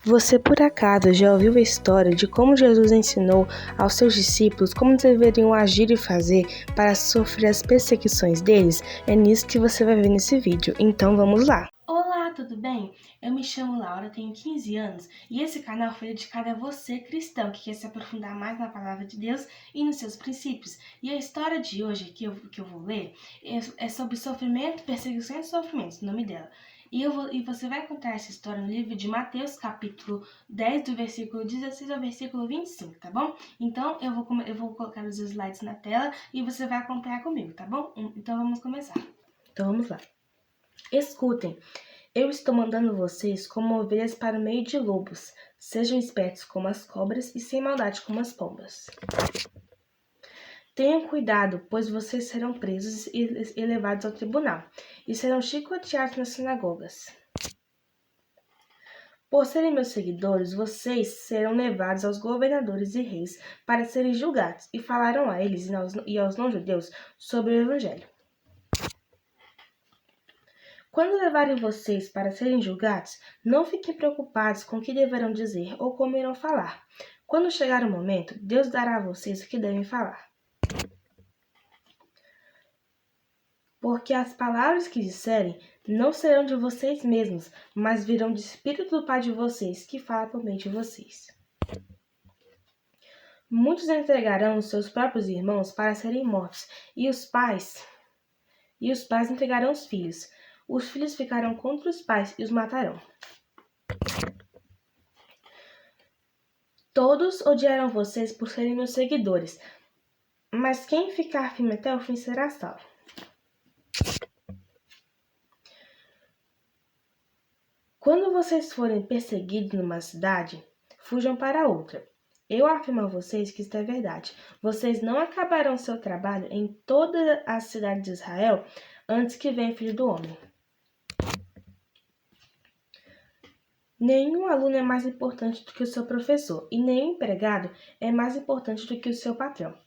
Você por acaso já ouviu a história de como Jesus ensinou aos seus discípulos como deveriam agir e fazer para sofrer as perseguições deles? É nisso que você vai ver nesse vídeo, então vamos lá! Olá, tudo bem? Eu me chamo Laura, tenho 15 anos e esse canal foi dedicado a você, cristão, que quer se aprofundar mais na palavra de Deus e nos seus princípios. E a história de hoje que eu vou ler é sobre sofrimento, perseguição e sofrimento, o nome dela. E você vai contar essa história no livro de Mateus, capítulo 10, do versículo 16 ao versículo 25, tá bom? Então, eu vou colocar os slides na tela e você vai acompanhar comigo, tá bom? Então, vamos começar. Então vamos lá. Escutem, eu estou mandando vocês como ovelhas para o meio de lobos. Sejam espertos como as cobras e sem maldade como as pombas. Tenham cuidado, pois vocês serão presos e levados ao tribunal, e serão chicoteados nas sinagogas. Por serem meus seguidores, vocês serão levados aos governadores e reis para serem julgados, e falarão a eles e aos não-judeus sobre o Evangelho. Quando levarem vocês para serem julgados, não fiquem preocupados com o que deverão dizer ou como irão falar. Quando chegar o momento, Deus dará a vocês o que devem falar. Porque as palavras que disserem não serão de vocês mesmos, mas virão do Espírito do Pai de vocês, que fala por meio de vocês. Muitos entregarão os seus próprios irmãos para serem mortos, e os pais entregarão os filhos. Os filhos ficarão contra os pais e os matarão. Todos odiarão vocês por serem meus seguidores, mas quem ficar firme até o fim será salvo. Quando vocês forem perseguidos numa cidade, fujam para outra. Eu afirmo a vocês que isto é verdade. Vocês não acabarão seu trabalho em toda a cidade de Israel antes que venha o Filho do Homem. Nenhum aluno é mais importante do que o seu professor, e nenhum empregado é mais importante do que o seu patrão.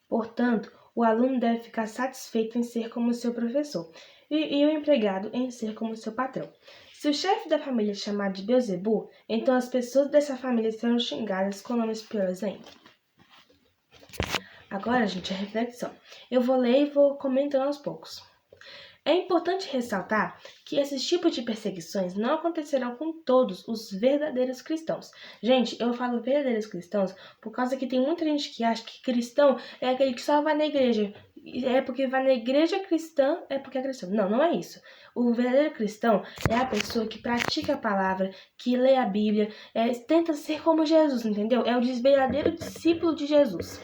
Portanto, o aluno deve ficar satisfeito em ser como seu professor, e o empregado em ser como seu patrão. Se o chefe da família chamar de Beelzebul, então as pessoas dessa família serão xingadas com nomes piores ainda. Agora, gente, a reflexão. Eu vou ler e vou comentando aos poucos. É importante ressaltar que esses tipos de perseguições não acontecerão com todos os verdadeiros cristãos. Gente, eu falo verdadeiros cristãos por causa que tem muita gente que acha que cristão é aquele que só vai na igreja. É porque vai na igreja cristã, é porque é cristão. Não, não é isso. O verdadeiro cristão é a pessoa que pratica a palavra, que lê a Bíblia, tenta ser como Jesus, entendeu? É o verdadeiro discípulo de Jesus.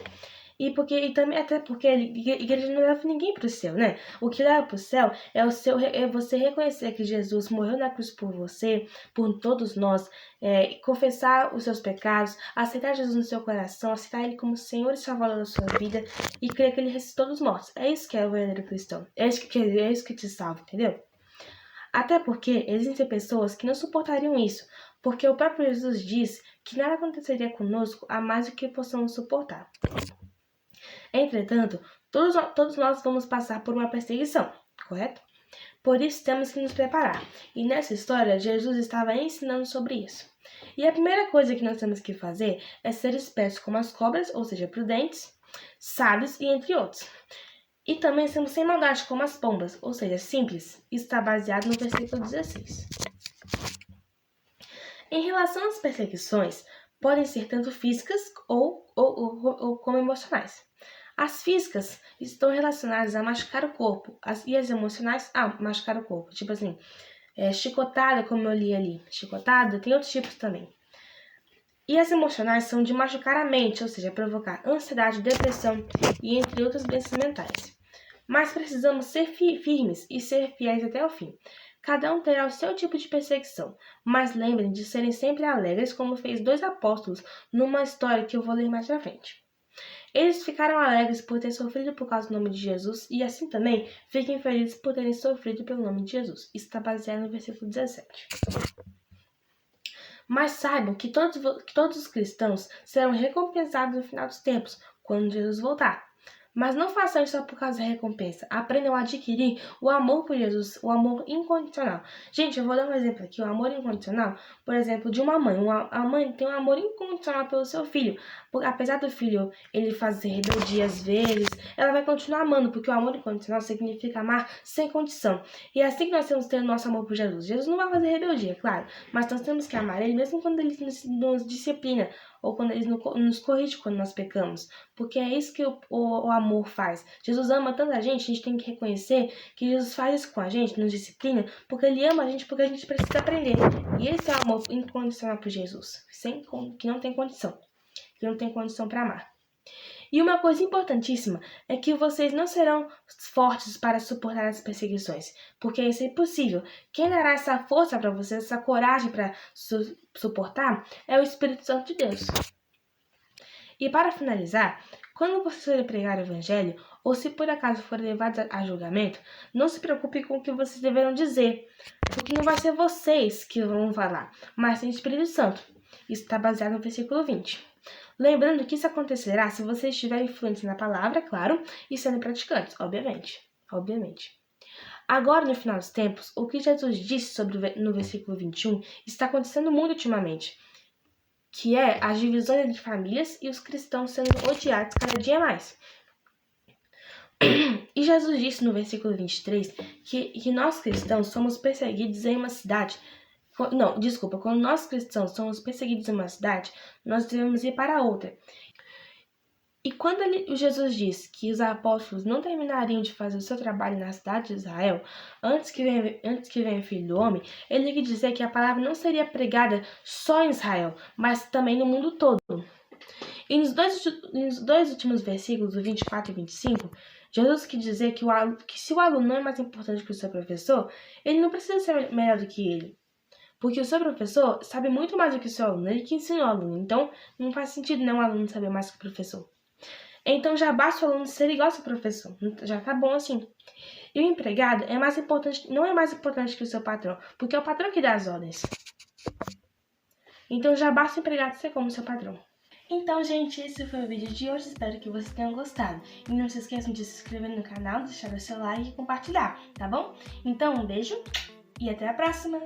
E também até porque a igreja não leva ninguém para o céu, né? O que leva para o céu é você reconhecer que Jesus morreu na cruz por você, por todos nós, confessar os seus pecados, aceitar Jesus no seu coração, aceitar Ele como Senhor e Salvador da sua vida e crer que Ele ressuscitou dos mortos. É isso que é o verdadeiro cristão. É isso que te salva, entendeu? Até porque existem pessoas que não suportariam isso, porque o próprio Jesus diz que nada aconteceria conosco a mais do que possamos suportar. Entretanto, todos nós vamos passar por uma perseguição, correto? Por isso temos que nos preparar. E nessa história, Jesus estava ensinando sobre isso. E a primeira coisa que nós temos que fazer é ser espertos como as cobras, ou seja, prudentes, sábios e entre outros. E também sermos sem maldade como as pombas, ou seja, simples. Isso está baseado no versículo 16. Em relação às perseguições, podem ser tanto físicas ou como emocionais. As físicas estão relacionadas a machucar o corpo, e as emocionais a machucar o corpo. Tipo assim, chicotada, como eu li ali. Chicotada, tem outros tipos também. E as emocionais são de machucar a mente, ou seja, provocar ansiedade, depressão e entre outras doenças mentais. Mas precisamos ser firmes e ser fiéis até o fim. Cada um terá o seu tipo de perseguição, mas lembrem de serem sempre alegres, como fez 2 apóstolos numa história que eu vou ler mais pra frente. Eles ficaram alegres por ter sofrido por causa do nome de Jesus e assim também fiquem felizes por terem sofrido pelo nome de Jesus. Isso está baseado no versículo 17. Mas saibam que todos os cristãos serão recompensados no final dos tempos, quando Jesus voltar. Mas não façam isso só por causa da recompensa. Aprendam a adquirir o amor por Jesus, o amor incondicional. Gente, eu vou dar um exemplo aqui. O amor incondicional, por exemplo, de uma mãe. A mãe tem um amor incondicional pelo seu filho. Apesar do filho ele fazer rebeldia às vezes, ela vai continuar amando, porque o amor incondicional significa amar sem condição. E é assim que nós temos que ter o nosso amor por Jesus. Jesus não vai fazer rebeldia, claro, mas nós temos que amar ele mesmo quando ele nos disciplina, ou quando ele nos corrige quando nós pecamos. Porque é isso que o amor faz. Jesus ama tanta gente, a gente tem que reconhecer que Jesus faz isso com a gente, nos disciplina, porque ele ama a gente, porque a gente precisa aprender. E esse é o amor incondicional por Jesus, que não tem condição. Que não tem condição para amar. E uma coisa importantíssima é que vocês não serão fortes para suportar as perseguições, porque isso é impossível. Quem dará essa força para vocês, essa coragem para suportar, é o Espírito Santo de Deus. E para finalizar, quando vocês forem pregar o Evangelho, ou se por acaso forem levados a julgamento, não se preocupe com o que vocês deverão dizer, porque não vai ser vocês que vão falar, mas sim o Espírito Santo. Isso está baseado no versículo 20. Lembrando que isso acontecerá se vocês estiverem fluentes na palavra, claro, e sendo praticantes, obviamente. Agora, no final dos tempos, o que Jesus disse no versículo 21 está acontecendo muito ultimamente, que é as divisões entre famílias e os cristãos sendo odiados cada dia mais. E Jesus disse no versículo 23 que nós cristãos somos perseguidos em uma cidade. Quando nós cristãos somos perseguidos em uma cidade, nós devemos ir para outra. E quando Jesus diz que os apóstolos não terminariam de fazer o seu trabalho na cidade de Israel, antes que venha o Filho do Homem, ele quer dizer que a palavra não seria pregada só em Israel, mas também no mundo todo. E nos dois últimos versículos, o 24 e 25, Jesus quis dizer que se o aluno não é mais importante que o seu professor, ele não precisa ser melhor do que ele. Porque o seu professor sabe muito mais do que o seu aluno, ele que ensina o aluno. Então, não faz sentido um aluno saber mais que o professor. Então, já basta o aluno ser igual ao seu professor. Já tá bom assim. E o empregado não é mais importante que o seu patrão, porque é o patrão que dá as ordens. Então, já basta o empregado ser como o seu patrão. Então, gente, esse foi o vídeo de hoje. Espero que vocês tenham gostado. E não se esqueçam de se inscrever no canal, deixar o seu like e compartilhar, tá bom? Então, um beijo e até a próxima!